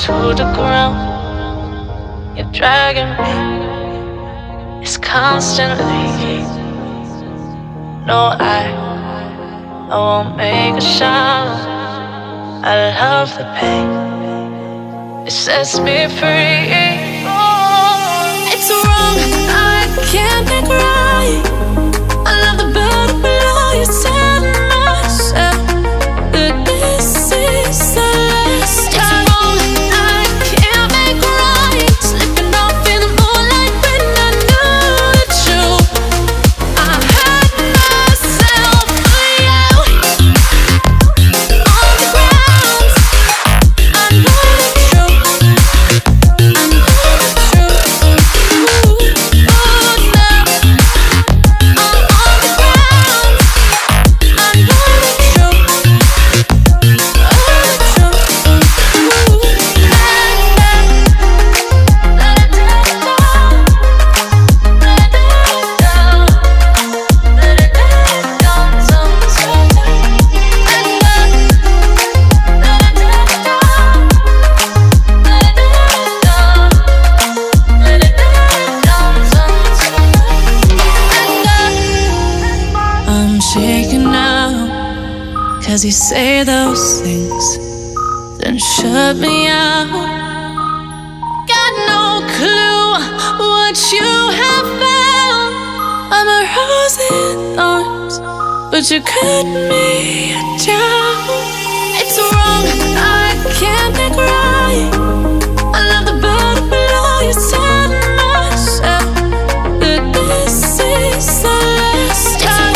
to the ground. You're dragging me. It's constantly. No, I won't make a sound. I love the pain. It sets me free. It's wrong, I can't think right. I love the bird below you. Tell myself that this is the last time. It's wrong, I can't make right. Slipping off in the moonlight when I knew the truth. I hurt myself for you. On the ground, I know the truth. I know the truth. Oh, no. I'm shaking now, 'cause you say those things, then shut me out. Got no clue what you have found. I'm a rose in thorns, but you cut me down. It's wrong, I can't think right. I love the bird below you. Tell myself that this is the last time.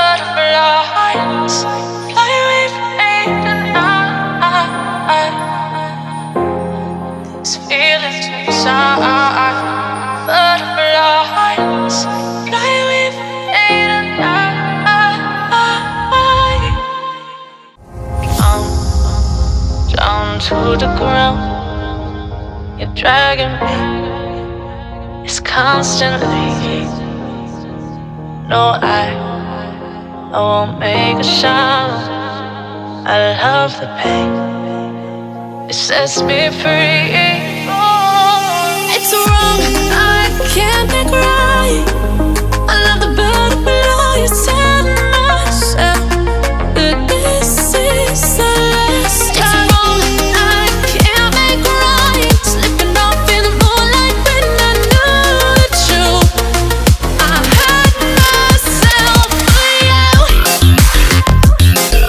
Butterflies fly away from me tonight. These feelings inside. Butterflies fly away from me tonight. I'm down to the ground. You're dragging me. It's constantly. No, I won't make a sound. I love the pain. It sets me free. It's wrong, I can't think right. I love the bird below you. Tell myself that this is the last time. It's wrong, I can't make right. Slipping off in the moonlight when I knew the truth. I hurt myself for you.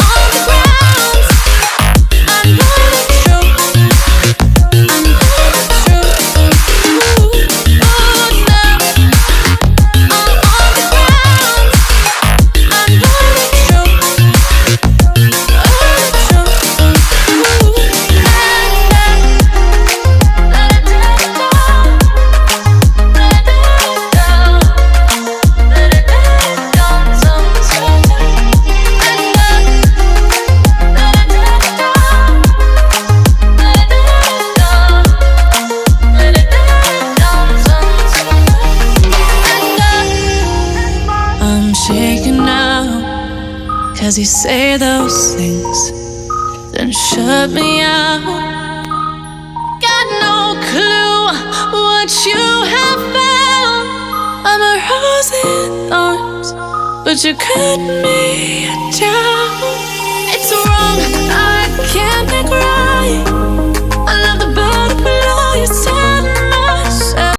On the ground, I know the truth. I know the truth. Oh, no. I'm on the ground, I know the truth. Oh, the truth. I'm shaking now, 'cause you say those things, then shut me out. Got no clue what you have found. I'm a rose in thorns, but you cut me down.